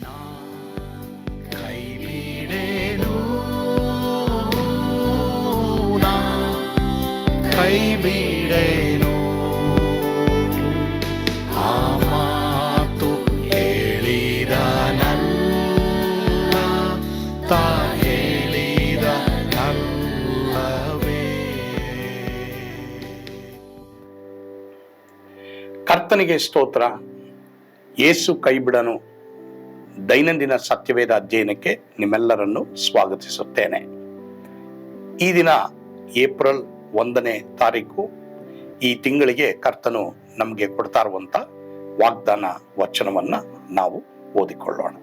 ನಾ ಕೈ ಬಿಡೇನು, ನಾ ಕೈ ಬಿಡೇನು, ಆ ಮಾತು ಹೇಳಿದ ನಲ್ಲ ತಾ ಹೇಳಿದ ನಲ್ಲವೇ. ಕರ್ತನಿಗೆ ಸ್ತೋತ್ರ. ಯೇಸು ಕೈಬಿಡನು ದೈನಂದಿನ ಸತ್ಯವೇದ ಅಧ್ಯಯನಕ್ಕೆ ನಿಮ್ಮೆಲ್ಲರನ್ನು ಸ್ವಾಗತಿಸುತ್ತೇನೆ. ಈ ದಿನ ಏಪ್ರಿಲ್ 1ನೇ ತಾರೀಕು. ಈ ತಿಂಗಳಿಗೆ ಕರ್ತನು ನಮಗೆ ಕೊಡ್ತಾ ಇರುವಂತ ವಾಗ್ದಾನ ವಚನವನ್ನ ನಾವು ಓದಿಕೊಳ್ಳೋಣ.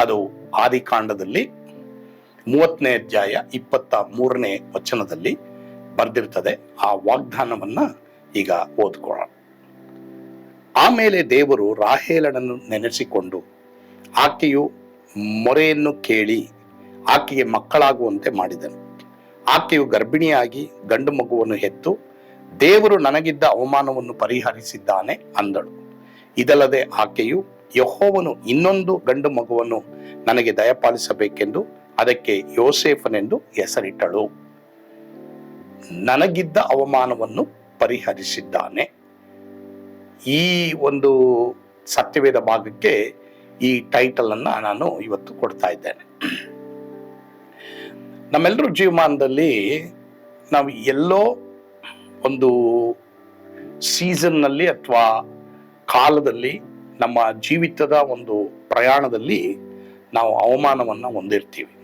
ಅದು ಆದಿಕಾಂಡದಲ್ಲಿ 30ನೇ ಅಧ್ಯಾಯ 23ನೇ ವಚನದಲ್ಲಿ ಬರೆದಿರ್ತದೆ. ಆ ವಾಗ್ದಾನವನ್ನ ಈಗ ಓದ್ಕೊಳ್ಳೋಣ. ಆಮೇಲೆ ದೇವರು ರಾಹೇಲನನ್ನು ನೆನೆಸಿಕೊಂಡು ಆಕೆಯು ಮೊರೆಯನ್ನು ಕೇಳಿ ಆಕೆಗೆ ಮಕ್ಕಳಾಗುವಂತೆ ಮಾಡಿದನು. ಆಕೆಯು ಗರ್ಭಿಣಿಯಾಗಿ ಗಂಡು ಮಗುವನ್ನು ಹೆತ್ತು ದೇವರು ನನಗಿದ್ದ ಅವಮಾನವನ್ನು ಪರಿಹರಿಸಿದ್ದಾನೆ ಅಂದಳು. ಇದಲ್ಲದೆ ಆಕೆಯು ಯೆಹೋವನು ಇನ್ನೊಂದು ಗಂಡು ಮಗುವನ್ನು ನನಗೆ ದಯಪಾಲಿಸಬೇಕೆಂದು ಅದಕ್ಕೆ ಯೋಸೇಫನೆಂದು ಹೆಸರಿಟ್ಟಳು. ನನಗಿದ್ದ ಅವಮಾನವನ್ನು ಪರಿಹರಿಸಿದ್ದಾನೆ. ಈ ಒಂದು ಸತ್ಯವೇದ ಭಾಗಕ್ಕೆ ಈ ಟೈಟಲ್ ಅನ್ನ ನಾನು ಇವತ್ತು ಕೊಡ್ತಾ ಇದ್ದೇನೆ. ನಮ್ಮೆಲ್ಲರ ಜೀವಮಾನದಲ್ಲಿ ನಾವು ಎಲ್ಲೋ ಒಂದು ಸೀಸನ್ ನಲ್ಲಿ ಅಥವಾ ಕಾಲದಲ್ಲಿ ನಮ್ಮ ಜೀವಿತದ ಒಂದು ಪ್ರಯಾಣದಲ್ಲಿ ನಾವು ಅವಮಾನವನ್ನ ಹೊಂದಿರ್ತೀವಿ.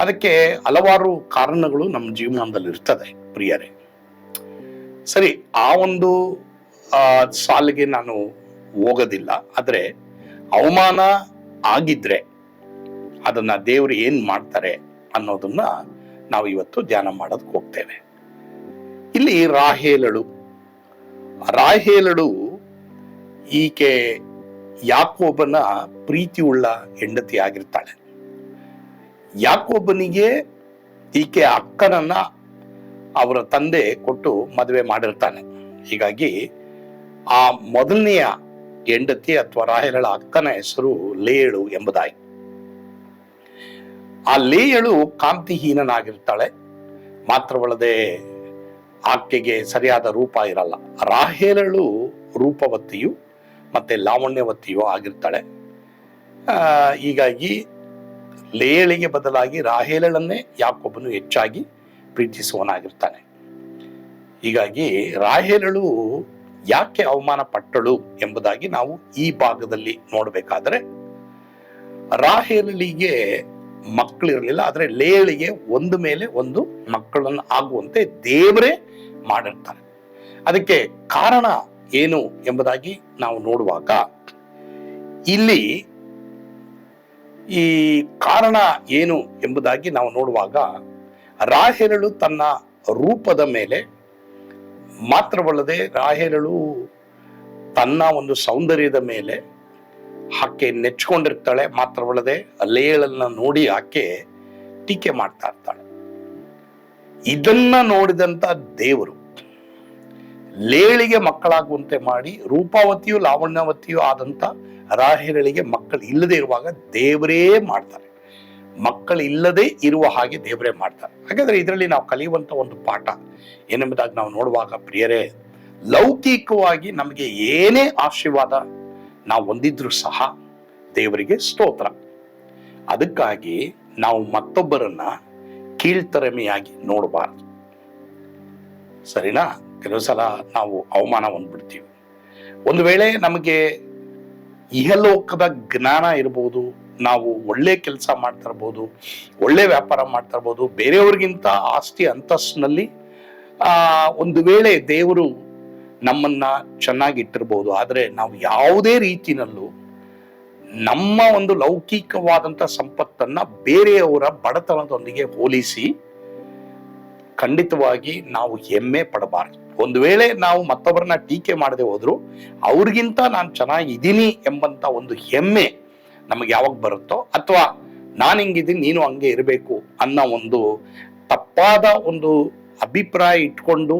ಅದಕ್ಕೆ ಹಲವಾರು ಕಾರಣಗಳು ನಮ್ಮ ಜೀವಮಾನದಲ್ಲಿ ಇರ್ತದೆ ಪ್ರಿಯರೇ. ಸರಿ, ಆ ಒಂದು ಸಾಲಿಗೆ ನಾನು ಹೋಗೋದಿಲ್ಲ. ಆದ್ರೆ ಅವಮಾನ ಆಗಿದ್ರೆ ಅದನ್ನ ದೇವರು ಏನ್ ಮಾಡ್ತಾರೆ ಅನ್ನೋದನ್ನ ನಾವು ಇವತ್ತು ಧ್ಯಾನ ಮಾಡೋದಕ್ಕೆ ಹೋಗ್ತೇವೆ. ಇಲ್ಲಿ ರಾಹೇಲಳು ಈಕೆ ಯಾಕೋಬನ ಪ್ರೀತಿಯುಳ್ಳ ಹೆಂಡತಿ ಆಗಿರ್ತಾಳೆ. ಯಾಕೋಬನಿಗೆ ಈಕೆ ಅಕ್ಕನನ್ನ ಅವರ ತಂದೆ ಕೊಟ್ಟು ಮದುವೆ ಮಾಡಿರ್ತಾನೆ. ಹೀಗಾಗಿ ಆ ಮೊದಲನೆಯ ಹೆಂಡತಿ ಅಥವಾ ರಾಹೇಲಳ ಅಕ್ಕನ ಹೆಸರು ಲೇಯಳು ಎಂಬುದಾಗಿ. ಆ ಲೇಯಳು ಕಾಂತಿಹೀನನಾಗಿರ್ತಾಳೆ. ಮಾತ್ರವಲ್ಲದೆ ಆಕೆಗೆ ಸರಿಯಾದ ರೂಪ ಇರಲ್ಲ. ರಾಹೇಲಳು ರೂಪವತಿಯು ಮತ್ತೆ ಲಾವಣ್ಯವತಿಯು ಆಗಿರ್ತಾಳೆ. ಹೀಗಾಗಿ ಲೇಯಳಿಗೆ ಬದಲಾಗಿ ರಾಹೇಲಳನ್ನೇ ಯಾಕೋಬನು ಹೆಚ್ಚಾಗಿ ಪ್ರೀತಿಸುವನಾಗಿರ್ತಾನೆ. ಹೀಗಾಗಿ ರಾಹೇಲಳು ಯಾಕೆ ಅವಮಾನ ಪಟ್ಟಳು ಎಂಬುದಾಗಿ ನಾವು ಈ ಭಾಗದಲ್ಲಿ ನೋಡಬೇಕಾದ್ರೆ, ರಾಹೇಲಳಿಗೆ ಮಕ್ಕಳಿರಲಿಲ್ಲ. ಆದ್ರೆ ಲೇಯಳಿಗೆ ಒಂದು ಮೇಲೆ ಒಂದು ಮಕ್ಕಳನ್ನು ಆಗುವಂತೆ ದೇವರೇ ಮಾಡಿರ್ತಾರೆ. ಅದಕ್ಕೆ ಕಾರಣ ಏನು ಎಂಬುದಾಗಿ ನಾವು ನೋಡುವಾಗ, ಇಲ್ಲಿ ಈ ಕಾರಣ ಏನು ಎಂಬುದಾಗಿ ನಾವು ನೋಡುವಾಗ, ರಾಹೇಲಳು ತನ್ನ ರೂಪದ ಮೇಲೆ ಮಾತ್ರವಲ್ಲದೆ ರಾಹೇಲಳು ತನ್ನ ಒಂದು ಸೌಂದರ್ಯದ ಮೇಲೆ ಆಕೆ ನೆಚ್ಕೊಂಡಿರ್ತಾಳೆ. ಮಾತ್ರವಲ್ಲದೆ ಲೇಯಳನ್ನ ನೋಡಿ ಆಕೆ ಟೀಕೆ ಮಾಡ್ತಾ ಇರ್ತಾಳೆ. ಇದನ್ನ ನೋಡಿದಂತ ದೇವರು ಲೇಯಳಿಗೆ ಮಕ್ಕಳಾಗುವಂತೆ ಮಾಡಿ ರೂಪಾವತಿಯು ಲಾವಣ್ಯವತಿಯು ಆದಂತ ರಾಹೇಲಳಿಗೆ ಮಕ್ಕಳು ಇಲ್ಲದೆ ಇರುವಾಗ ದೇವರೇ ಮಾಡ್ತಾರೆ. ಮಕ್ಕಳು ಇಲ್ಲದೆ ಇರುವ ಹಾಗೆ ದೇವರೇ ಮಾಡ್ತಾರೆ. ಹಾಗಾದ್ರೆ ಇದರಲ್ಲಿ ನಾವು ಕಲಿಯುವಂತ ಒಂದು ಪಾಠ ಏನೆಂಬುದಾಗಿ ನಾವು ನೋಡುವಾಗ ಪ್ರಿಯರೇ, ಲೌಕಿಕವಾಗಿ ನಮಗೆ ಏನೇ ಆಶೀರ್ವಾದ ನಾವು ಹೊಂದಿದ್ರು ಸಹ ದೇವರಿಗೆ ಸ್ತೋತ್ರ. ಅದಕ್ಕಾಗಿ ನಾವು ಮತ್ತೊಬ್ಬರನ್ನ ಕೀಳ್ತರಮೆಯಾಗಿ ನೋಡಬಾರದು. ಸರಿನಾ? ಕೆಲವು ಸಲ ನಾವು ಅವಮಾನ ಹೊಂದ್ಬಿಡ್ತೀವಿ. ಒಂದು ವೇಳೆ ನಮಗೆ ಇಹಲೋಕದ ಜ್ಞಾನ ಇರಬಹುದು, ನಾವು ಒಳ್ಳೆ ಕೆಲಸ ಮಾಡ್ತಾ ಇರ್ಬೋದು, ಒಳ್ಳೆ ವ್ಯಾಪಾರ ಮಾಡ್ತಾ ಇರ್ಬೋದು, ಬೇರೆಯವ್ರಿಗಿಂತ ಆಸ್ತಿ ಅಂತಸ್ತಿನಲ್ಲಿ ಒಂದು ವೇಳೆ ದೇವರು ನಮ್ಮನ್ನ ಚೆನ್ನಾಗಿ ಇಟ್ಟಿರ್ಬೋದು. ಆದ್ರೆ ನಾವು ಯಾವುದೇ ರೀತಿನಲ್ಲೂ ನಮ್ಮ ಒಂದು ಲೌಕಿಕವಾದಂತ ಸಂಪತ್ತನ್ನ ಬೇರೆಯವರ ಬಡತನದೊಂದಿಗೆ ಹೋಲಿಸಿ ಖಂಡಿತವಾಗಿ ನಾವು ಹೆಮ್ಮೆ ಪಡಬಾರದು. ಒಂದು ವೇಳೆ ನಾವು ಮತ್ತೊಬ್ಬರನ್ನ ಟೀಕೆ ಮಾಡದೆ ಹೋದ್ರು ಅವ್ರಿಗಿಂತ ನಾನು ಚೆನ್ನಾಗಿದ್ದೀನಿ ಎಂಬಂತ ಒಂದು ಹೆಮ್ಮೆ ನಮಗೆ ಯಾವಾಗ ಬರುತ್ತೋ, ಅಥವಾ ನಾನು ಹಿಂಗಿದ್ದೀನಿ ನೀನು ಹಂಗೆ ಇರಬೇಕು ಅನ್ನೋ ಒಂದು ತಪ್ಪಾದ ಒಂದು ಅಭಿಪ್ರಾಯ ಇಟ್ಕೊಂಡು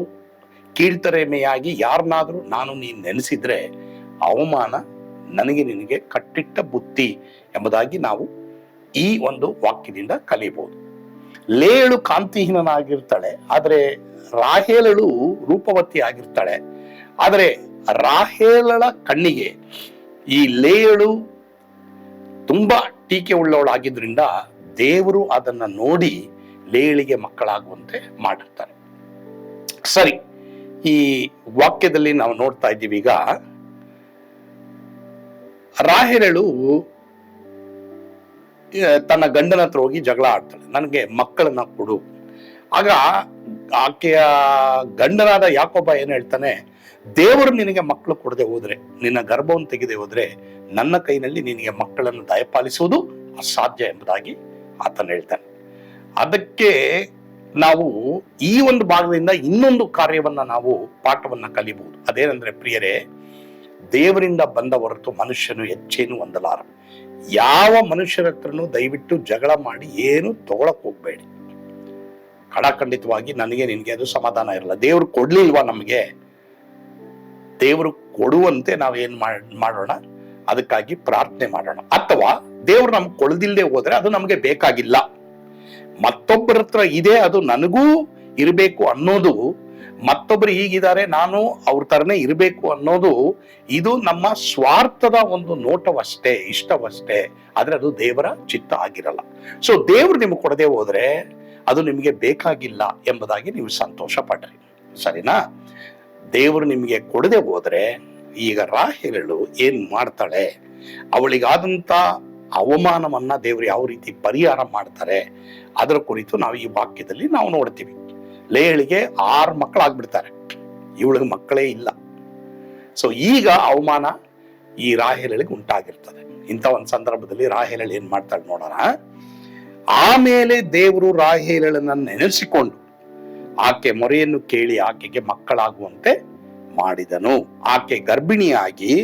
ಕೀಳ್ತರೆಮೆಯಾಗಿ ಯಾರನ್ನಾದ್ರೂ ನಾನು ನೀನು ನೆನೆಸಿದ್ರೆ ಅವಮಾನ ನನಗೆ ನಿನಗೆ ಕಟ್ಟಿಟ್ಟ ಬುತ್ತಿ ಎಂಬುದಾಗಿ ನಾವು ಈ ಒಂದು ವಾಕ್ಯದಿಂದ ಕಲಿಯಬಹುದು. ಲೇಯಳು ಕಾಂತಿಹೀನನಾಗಿರ್ತಾಳೆ, ಆದರೆ ರಾಹೇಲಳು ರೂಪವತಿ ಆಗಿರ್ತಾಳೆ. ಆದರೆ ರಾಹೇಲಳ ಕಣ್ಣಿಗೆ ಈ ಲೇಯಳು ತುಂಬಾ ಟೀಕೆ ಉಳ್ಳವಳಾಗಿದ್ರಿಂದ ದೇವರು ಅದನ್ನ ನೋಡಿ ಲೇಯಳಿಗೆ ಮಕ್ಕಳಾಗುವಂತೆ ಮಾಡಿರ್ತಾರೆ. ಸರಿ, ಈ ವಾಕ್ಯದಲ್ಲಿ ನಾವು ನೋಡ್ತಾ ಇದ್ದೀವಿ, ಈಗ ರಾಹೇಲಳು ತನ್ನ ಗಂಡನ ಹತ್ರ ಹೋಗಿ ಜಗಳ ಆಡ್ತಾಳೆ, ನನಗೆ ಮಕ್ಕಳನ್ನ ಕೊಡು. ಆಗ ಆಕೆಯ ಗಂಡನಾದ ಯಾಕೋಬ ಏನ್ ಹೇಳ್ತಾನೆ, ದೇವರು ನಿನಗೆ ಮಕ್ಕಳು ಕೊಡದೆ ಹೋದ್ರೆ, ನಿನ್ನ ಗರ್ಭವನ್ನು ತೆಗೆದೆ ಹೋದ್ರೆ ನನ್ನ ಕೈನಲ್ಲಿ ನಿನಗೆ ಮಕ್ಕಳನ್ನು ದಯಪಾಲಿಸುವುದು ಅಸಾಧ್ಯ ಎಂಬುದಾಗಿ ಆತನ ಹೇಳ್ತಾನೆ. ಅದಕ್ಕೆ ನಾವು ಈ ಒಂದು ಭಾಗದಿಂದ ಇನ್ನೊಂದು ಕಾರ್ಯವನ್ನ ನಾವು ಪಾಠವನ್ನ ಕಲಿಬಹುದು. ಅದೇನೆಂದ್ರೆ ಪ್ರಿಯರೇ, ದೇವರಿಂದ ಬಂದ ಹೊರತು ಮನುಷ್ಯನು ಹೆಚ್ಚೇನು ಹೊಂದಲಾರ. ಯಾವ ಮನುಷ್ಯರ ಹತ್ರನೂ ದಯವಿಟ್ಟು ಜಗಳ ಮಾಡಿ ಏನು ತಗೊಳಕ್ ಹೋಗ್ಬೇಡಿ. ಖಂಡಿತವಾಗಿ ನನಗೆ ನಿನ್ಗೆ ಅದು ಸಮಾಧಾನ ಇರಲ್ಲ. ದೇವ್ರು ಕೊಡ್ಲಿಲ್ವಾ ನಮಗೆ? ದೇವರು ಕೊಡುವಂತೆ ನಾವೇನ್ ಮಾಡೋಣ, ಅದಕ್ಕಾಗಿ ಪ್ರಾರ್ಥನೆ ಮಾಡೋಣ. ಅಥವಾ ದೇವ್ರು ನಮ್ಗೆ ಕೊಡದಿಲ್ಲದೆ ಹೋದ್ರೆ ಅದು ನಮಗೆ ಬೇಕಾಗಿಲ್ಲ. ಮತ್ತೊಬ್ಬರ ಹತ್ರ ಇದೆ, ಅದು ನನಗೂ ಇರಬೇಕು ಅನ್ನೋದು, ಮತ್ತೊಬ್ರು ಹೀಗಿದ್ದಾರೆ ನಾನು ಅವ್ರ ತರನೇ ಇರಬೇಕು ಅನ್ನೋದು, ಇದು ನಮ್ಮ ಸ್ವಾರ್ಥದ ಒಂದು ನೋಟವಷ್ಟೇ, ಇಷ್ಟವಷ್ಟೇ. ಆದ್ರೆ ಅದು ದೇವರ ಚಿತ್ತ ಆಗಿರಲ್ಲ. ಸೊ ದೇವ್ರು ನಿಮ್ಗೆ ಕೊಡದೆ ಹೋದ್ರೆ ಅದು ನಿಮಗೆ ಬೇಕಾಗಿಲ್ಲ ಎಂಬುದಾಗಿ ನೀವು ಸಂತೋಷ ಪಡ್ರಿ, ಸರಿನಾ? ದೇವರು ನಿಮಗೆ ಕೊಡದೆ ಹೋದ್ರೆ, ಈಗ ರಾಹೇಲಳು ಏನ್ ಮಾಡ್ತಾಳೆ, ಅವಳಿಗಾದಂತ ಅವಮಾನವನ್ನ ದೇವರು ಯಾವ ರೀತಿ ಪರಿಹಾರ ಮಾಡ್ತಾರೆ ಅದರ ಕುರಿತು ನಾವು ಈ ವಾಕ್ಯದಲ್ಲಿ ನಾವು ನೋಡ್ತೀವಿ. ಲೇಯಳಿಗೆ 6 ಮಕ್ಕಳಾಗ್ಬಿಡ್ತಾರೆ, ಇವಳಿಗೆ ಮಕ್ಕಳೇ ಇಲ್ಲ. ಸೊ ಈಗ ಅವಮಾನ ಈ ರಾಹೇಲಳಿಗೆ ಉಂಟಾಗಿರ್ತದೆ. ಇಂಥ ಒಂದು ಸಂದರ್ಭದಲ್ಲಿ ರಾಹೇಲಳು ಏನ್ ಮಾಡ್ತಾಳೆ ನೋಡೋಣ. ಆಮೇಲೆ ದೇವರು ರಾಹೇಲಳನ್ನ ನೆನೆಸಿಕೊಂಡು ಆಕೆ ಮೊರೆಯನ್ನು ಕೇಳಿ ಆಕೆಗೆ ಮಕ್ಕಳಾಗುವಂತೆ ಮಾಡಿದನು. ಆಕೆ ಗರ್ಭಿಣಿಯಾಗಿ,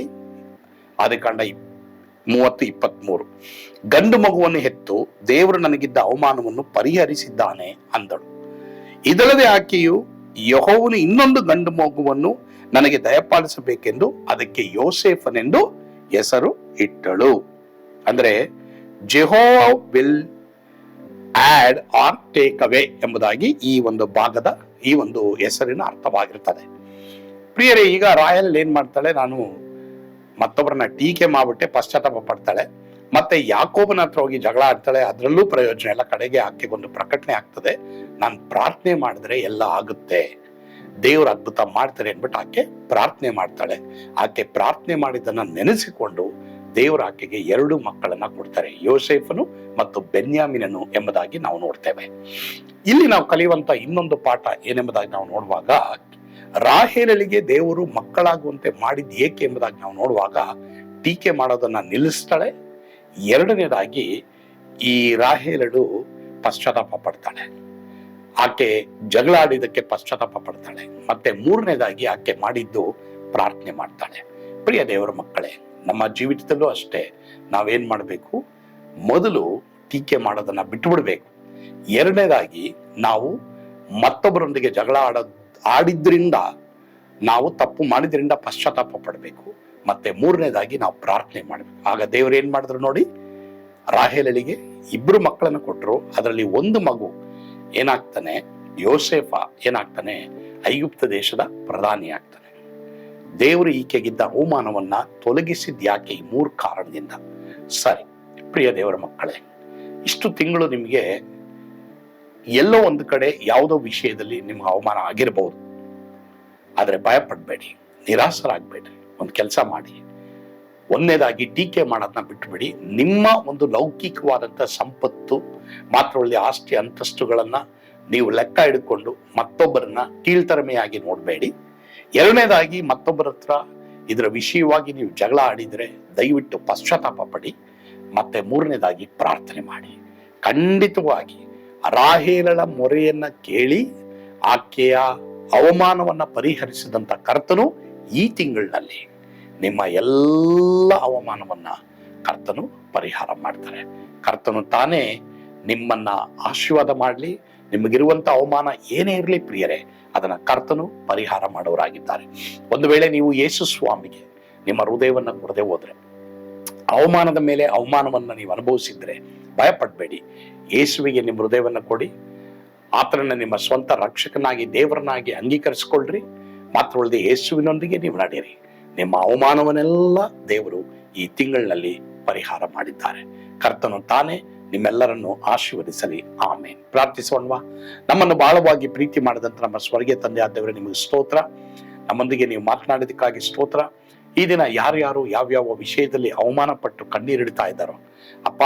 ಆದಿಕಾಂಡ 30:23, ಗಂಡು ಮಗುವನ್ನು ಹೆತ್ತು ದೇವರು ನನಗಿದ್ದ ಅವಮಾನವನ್ನು ಪರಿಹರಿಸಿದ್ದಾನೆ ಅಂದಳು. ಇದಲ್ಲದೆ ಆಕೆಯು ಯೆಹೋವನು ಇನ್ನೊಂದು ಗಂಡು ಮಗುವನ್ನು ನನಗೆ ದಯಪಾಲಿಸಬೇಕೆಂದು ಅದಕ್ಕೆ ಯೋಸೇಫನೆಂದು ಹೆಸರು ಇಟ್ಟಳು. ಅಂದ್ರೆ Jehovah will add or take away ಎಂಬುದಾಗಿ ಈ ಒಂದು ಭಾಗದ ಈ ಒಂದು ಹೆಸರಿನ ಅರ್ಥವಾಗಿರ್ತದೆ. ಪ್ರಿಯರೇ, ಈಗ ರಾಹೇಲ್ ಏನ್ ಮಾಡ್ತಾಳೆ, ನಾನು ಮತ್ತೊಬ್ಬರನ್ನ ಟೀಕೆ ಮಾಡ್ಬಿಟ್ಟೆ, ಪಶ್ಚಾತ್ತಾಪ ಪಡ್ತಾಳೆ. ಮತ್ತೆ ಯಾಕೋಬನ ಹತ್ರ ಹೋಗಿ ಜಗಳ ಆಡ್ತಾಳೆ. ಅದರಲ್ಲೂ ಪ್ರಯೋಜನ ಇಲ್ಲ. ಕಡೆಗೆ ಆಕೆಗೊಂದು ಪ್ರಕಟಣೆ ಆಗ್ತದೆ, ನಾನು ಪ್ರಾರ್ಥನೆ ಮಾಡಿದ್ರೆ ಎಲ್ಲ ಆಗುತ್ತೆ, ದೇವ್ರ ಅದ್ಭುತ ಮಾಡ್ತಾರೆ ಅನ್ಬಿಟ್ಟು ಆಕೆ ಪ್ರಾರ್ಥನೆ ಮಾಡ್ತಾಳೆ. ಆಕೆ ಪ್ರಾರ್ಥನೆ ಮಾಡಿದ್ದನ್ನ ನೆನೆಸಿಕೊಂಡು ದೇವರು ಆಕೆಗೆ 2 ಮಕ್ಕಳನ್ನ ಕೊಡ್ತಾರೆ, ಯೋಸೇಫನು ಮತ್ತು ಬೆನ್ಯಾಮಿನನು ಎಂಬುದಾಗಿ ನಾವು ನೋಡ್ತೇವೆ. ಇಲ್ಲಿ ನಾವು ಕಲಿಯುವಂತ ಇನ್ನೊಂದು ಪಾಠ ಏನೆಂಬುದಾಗಿ ನಾವು ನೋಡುವಾಗ, ರಾಹೇಲಳಿಗೆ ದೇವರು ಮಕ್ಕಳಾಗುವಂತೆ ಮಾಡಿದ್ ಏಕೆ ಎಂಬುದಾಗಿ ನಾವು ನೋಡುವಾಗ ಟೀಕೆ ಮಾಡೋದನ್ನ ನಿಲ್ಲಿಸ್ತಾಳೆ. 2ನೇದಾಗಿ ಈ ರಾಹೇಲಳು ಪಶ್ಚಾತ್ತಾಪ ಪಡ್ತಾಳೆ, ಆಕೆ ಜಗಳ ಆಡಿದಕ್ಕೆ ಪಶ್ಚಾತ್ತಾಪ ಪಡ್ತಾಳೆ. ಮತ್ತೆ 3ನೇದಾಗಿ ಆಕೆ ಮಾಡಿದ್ದು ಪ್ರಾರ್ಥನೆ ಮಾಡ್ತಾಳೆ. ಪ್ರಿಯ ದೇವರ ಮಕ್ಕಳೇ, ನಮ್ಮ ಜೀವಿತದಲ್ಲೂ ಅಷ್ಟೇ ನಾವೇನ್ ಮಾಡ್ಬೇಕು, ಮೊದಲು ಟೀಕೆ ಮಾಡೋದನ್ನ ಬಿಟ್ಟು ಬಿಡ್ಬೇಕು. 2ನೇದಾಗಿ ನಾವು ಮತ್ತೊಬ್ಬರೊಂದಿಗೆ ಜಗಳ ಆಡಿದ್ರಿಂದ, ನಾವು ತಪ್ಪು ಮಾಡಿದ್ರಿಂದ ಪಶ್ಚಾತ್ತಾಪ ಪಡಬೇಕು. ಮತ್ತೆ 3ನೇದಾಗಿ ನಾವು ಪ್ರಾರ್ಥನೆ ಮಾಡ್ಬೇಕು. ಆಗ ದೇವರು ಏನ್ ಮಾಡಿದ್ರು ನೋಡಿ, ರಾಹೇಲಳಿಗೆ 2 ಮಕ್ಕಳನ್ನು ಕೊಟ್ಟರು. ಅದರಲ್ಲಿ ಒಂದು ಮಗು ಏನಾಗ್ತಾನೆ, ಯೋಸೇಫ ಏನಾಗ್ತಾನೆ, ಐಗುಪ್ತ ದೇಶದ ಪ್ರಧಾನಿ ಆಗ್ತಾನೆ. ದೇವರು ಈಕೆಗಿದ್ದ ಅವಮಾನವನ್ನ ತೊಲಗಿಸಿದ್ ಯಾಕೆ? ಈ 3 ಕಾರಣದಿಂದ. ಸರಿ ಪ್ರಿಯ ದೇವರ ಮಕ್ಕಳೇ, ಇಷ್ಟು ತಿಂಗಳು ನಿಮ್ಗೆ ಎಲ್ಲೋ ಒಂದು ಕಡೆ ಯಾವುದೋ ವಿಷಯದಲ್ಲಿ ನಿಮ್ಗೆ ಅವಮಾನ ಆಗಿರಬಹುದು. ಆದ್ರೆ ಭಯ ಪಡ್ಬೇಡಿ, ನಿರಾಸರಾಗ್ಬೇಡ್ರಿ. ಒಂದು ಕೆಲಸ ಮಾಡಿ, 1ನೇದಾಗಿ ಟೀಕೆ ಮಾಡೋದನ್ನ ಬಿಟ್ಟುಬಿಡಿ. ನಿಮ್ಮ ಒಂದು ಲೌಕಿಕವಾದಂತ ಸಂಪತ್ತು ಮಾತ್ರವಲ್ಲಿ ಆಸ್ತಿ ಅಂತಸ್ತುಗಳನ್ನ ನೀವು ಲೆಕ್ಕ ಹಿಡ್ಕೊಂಡು ಮತ್ತೊಬ್ಬರನ್ನ ಕೀಳ್ತರಮೆಯಾಗಿ ನೋಡ್ಬೇಡಿ. 2ನೇದಾಗಿ ಮತ್ತೊಬ್ಬರ ಹತ್ರ ಇದರ ವಿಷಯವಾಗಿ ನೀವು ಜಗಳ ಆಡಿದ್ರೆ ದಯವಿಟ್ಟು ಪಶ್ಚಾತ್ತಾಪ ಪಡಿ. ಮತ್ತೆ 3ನೇದಾಗಿ ಪ್ರಾರ್ಥನೆ ಮಾಡಿ. ಖಂಡಿತವಾಗಿ ರಾಹೇಲಳ ಮೊರೆಯನ್ನ ಕೇಳಿ ಆಕೆಯ ಅವಮಾನವನ್ನ ಪರಿಹರಿಸಿದಂತ ಕರ್ತನು ಈ ತಿಂಗಳಿನಲ್ಲಿ ನಿಮ್ಮ ಎಲ್ಲ ಅವಮಾನವನ್ನ ಕರ್ತನು ಪರಿಹಾರ ಮಾಡ್ತಾರೆ. ಕರ್ತನು ತಾನೇ ನಿಮ್ಮನ್ನ ಆಶೀರ್ವಾದ ಮಾಡಲಿ. ನಿಮಗಿರುವಂತ ಅವಮಾನ ಏನೇ ಇರಲಿ ಪ್ರಿಯರೇ, ಅದನ್ನ ಕರ್ತನು ಪರಿಹಾರ ಮಾಡೋರಾಗಿದ್ದಾರೆ. ಒಂದು ವೇಳೆ ನೀವು ಯೇಸು ಸ್ವಾಮಿಗೆ ನಿಮ್ಮ ಹೃದಯವನ್ನ ಕೊಡದೆ ಹೋದ್ರೆ, ಅವಮಾನದ ಮೇಲೆ ಅವಮಾನವನ್ನು ನೀವು ಅನುಭವಿಸಿದ್ರೆ ಭಯಪಡಬೇಡಿ. ಯೇಸುವಿಗೆ ನಿಮ್ಮ ಹೃದಯವನ್ನು ಕೊಡಿ. ಆತನನ್ನು ನಿಮ್ಮ ಸ್ವಂತ ರಕ್ಷಕನಾಗಿ ದೇವರನ್ನಾಗಿ ಅಂಗೀಕರಿಸಿಕೊಳ್ಳ್ರಿ. ಮಾತ್ರವಲ್ಲದೆ ಯೇಸುವಿನೊಂದಿಗೆ ನೀವು ನಡೆಯಿರಿ. ನಿಮ್ಮ ಅವಮಾನವನ್ನೆಲ್ಲ ದೇವರು ಈ ತಿಂಗಳಿನಲ್ಲಿ ಪರಿಹಾರ ಮಾಡಿದ್ದಾರೆ. ಕರ್ತನು ತಾನೇ ನಿಮ್ಮೆಲ್ಲರನ್ನು ಆಶೀರ್ವದಿಸಲಿ. ಆಮೇನ್. ಪ್ರಾರ್ಥಿಸೋಣವಾ? ನಮ್ಮನ್ನು ಬಹಳವಾಗಿ ಪ್ರೀತಿ ಮಾಡಿದಂತ ನಮ್ಮ ಸ್ವರ್ಗೀಯ ತಂದೆ ಆದವರೇ, ನಿಮಗೆ ಸ್ತೋತ್ರ. ನಮ್ಮೊಂದಿಗೆ ನೀವು ಮಾತನಾಡಿದಕ್ಕಾಗಿ ಸ್ತೋತ್ರ. ಈ ದಿನ ಯಾರ್ಯಾರು ಯಾವ್ಯಾವ ವಿಷಯದಲ್ಲಿ ಅವಮಾನ ಪಟ್ಟು ಕಣ್ಣೀರಿಡ್ತಾ ಇದ್ದಾರೋ ಅಪ್ಪ,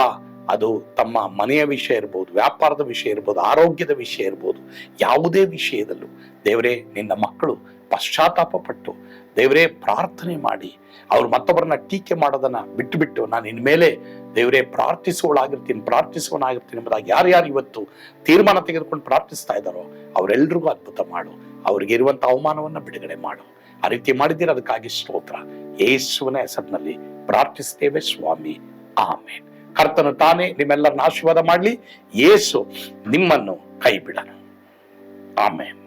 ಅದು ತಮ್ಮ ಮನೆಯ ವಿಷಯ ಇರ್ಬೋದು, ವ್ಯಾಪಾರದ ವಿಷಯ ಇರ್ಬೋದು, ಆರೋಗ್ಯದ ವಿಷಯ ಇರ್ಬೋದು, ಯಾವುದೇ ವಿಷಯದಲ್ಲೂ ದೇವರೇ ನಿನ್ನ ಮಕ್ಕಳು ಪಶ್ಚಾತ್ತಾಪ ಪಟ್ಟು ದೇವರೇ ಪ್ರಾರ್ಥನೆ ಮಾಡಿ ಅವ್ರು ಮತ್ತೊಬ್ಬರನ್ನ ಟೀಕೆ ಮಾಡೋದನ್ನ ಬಿಟ್ಟು ನಾನು ಇನ್ಮೇಲೆ ದೇವರೇ ಪ್ರಾರ್ಥಿಸುವನಾಗಿರ್ತೀನಿ ಎಂಬುದಾಗಿ ಯಾರ್ಯಾರು ಇವತ್ತು ತೀರ್ಮಾನ ತೆಗೆದುಕೊಂಡು ಪ್ರಾರ್ಥಿಸ್ತಾ ಇದ್ದಾರೋ ಅವರೆಲ್ರಿಗೂ ಅದ್ಭುತ ಮಾಡು. ಅವ್ರಿಗೆ ಇರುವಂತ ಅವಮಾನವನ್ನ ಬಿಡುಗಡೆ ಮಾಡು. ಆ ರೀತಿ ಮಾಡಿದ್ದೀರ, ಅದಕ್ಕಾಗಿ ಸ್ತೋತ್ರ. ಯೇಸುವಿನ ಹೆಸರಿನಲ್ಲಿ ಪ್ರಾರ್ಥಿಸ್ತೇವೆ ಸ್ವಾಮಿ. ಆಮೇನ್. ಕರ್ತನು ತಾನೇ ನಿಮ್ಮೆಲ್ಲರನ್ನ ಆಶೀರ್ವಾದ ಮಾಡಲಿ. ಯೇಸು ನಿಮ್ಮನ್ನು ಕೈ ಬಿಡನು. ಆಮೇನ್.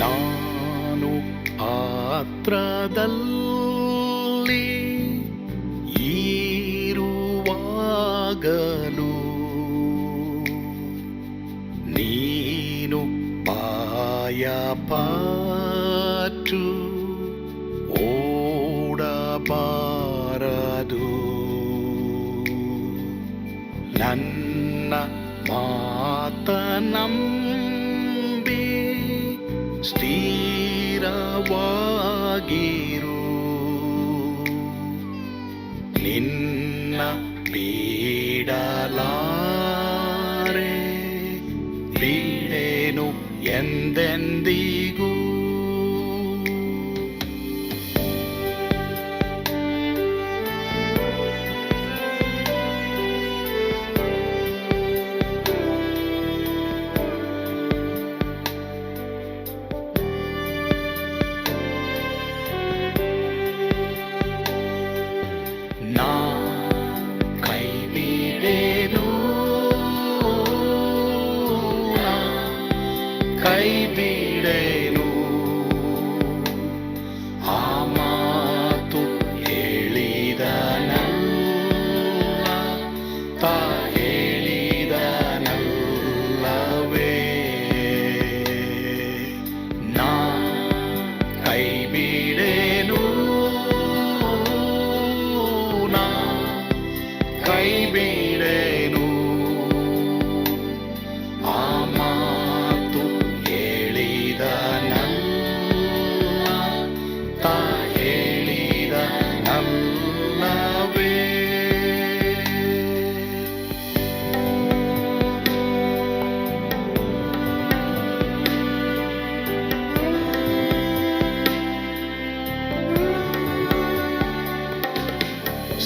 ನಾನು ಪಾತ್ರದಲ್ಲಿ ಇರುವಾಗಲೂ ನೀನು ಭಯಪಟ್ಟು ಓಡಬಾರದು. ನನ್ನ ಮಾತನಂಬಿ ಸ್ಥಿರವಾಗಿರು. ನಿನ್ನ ಬಿಡಲಾರೆ, ಬಿಡೆನು ಎಂದೆಂದಿಗೂ. ಕೈ ಬಿಡೆನು, ಆ ಮಾತು ಹೇಳಿದನಲ್ಲ, ತಾ ಹೇಳಿದನಲ್ಲವೇ. ನಾ ಕೈ ಬಿಡೆನು, ನಾ ಕೈ ಬಿಡೆನು, ಆ ಮಾತು ಹೇಳಿದನಲ್ಲ, ತಾ ಹೇಳಿದನಲ್ಲವೇ.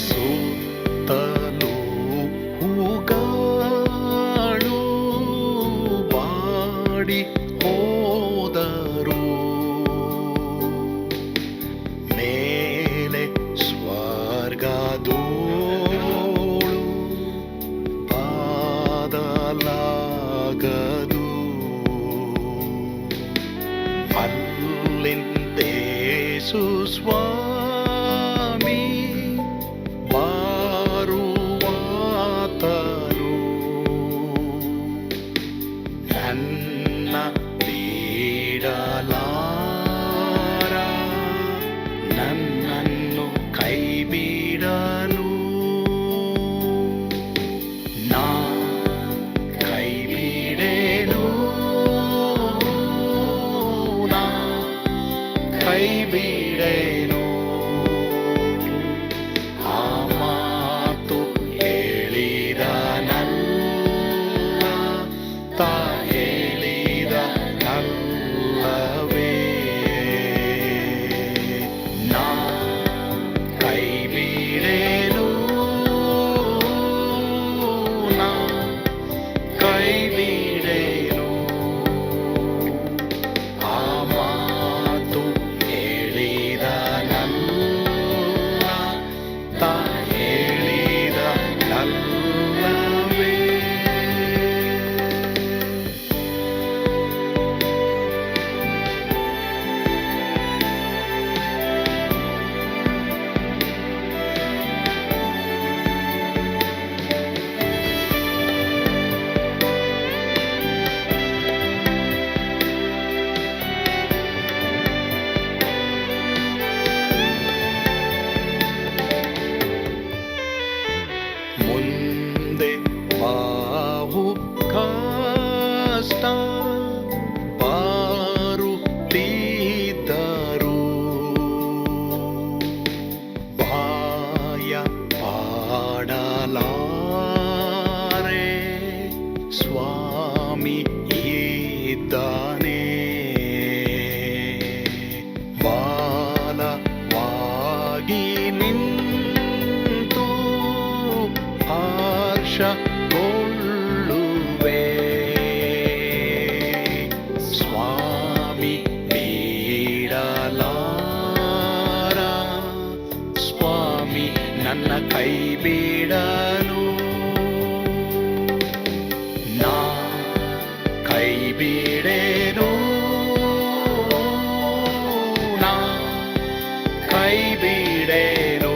ಸುತ್ತಲೂ ಹೂಗಳು ಬಾಡಿ ಹೋದರು, ಮೇಲೆ ಸ್ವರ್ಗದೋಳು ಬಾದಲಾಗದು. ಅಲ್ಲಿಂದೇಸು ಸ್ವಾಮಿ ಬಾರುವಾತನು, ನನ್ನ ಬಿಡಲಾರ, ನನ್ನನ್ನು ಕೈ ಬಿಡನು. ನಾ ಕೈ ಬಿಡೆನು, ನಾ ಕೈ ಬಿಡೆನು, ಆ ಮಾತು ಹೇಳಿದನಲ್ಲ, ತಾ ಹೇಳಿದನಲ್ಲವೇ. ನಾ ಕೈ ಬಿಡೆನು, ನಾ ಕೈ ಬಿಡೆನು, ಆ ಕೈ ಬಿಡಲು ನಾ ಕೈ ಬಿಡೆನು ನಾ ಕೈ ಬಿಡೆನು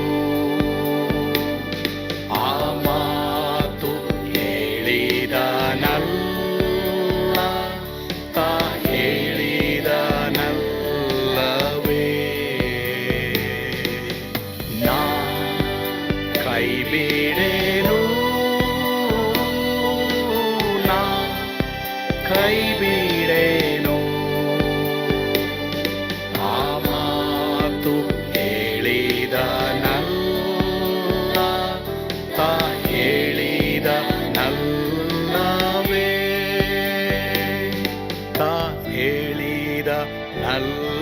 ಆ ಮಾತು ಹೇಳಿದನಲ್ಲ ತಾ ಹೇಳಿದನಲ್ಲವೇ ನಾ ಕೈ ಬಿಡೆನು ನಾ ಕೈ ಬಿಡೆನು ಆ ಮಾತು ಹೇಳಿದನಲ್ಲ ತಾ ಹೇಳಿದನಲ್ಲವೇ ತಾ ಹೇಳಿದನಲ್ಲ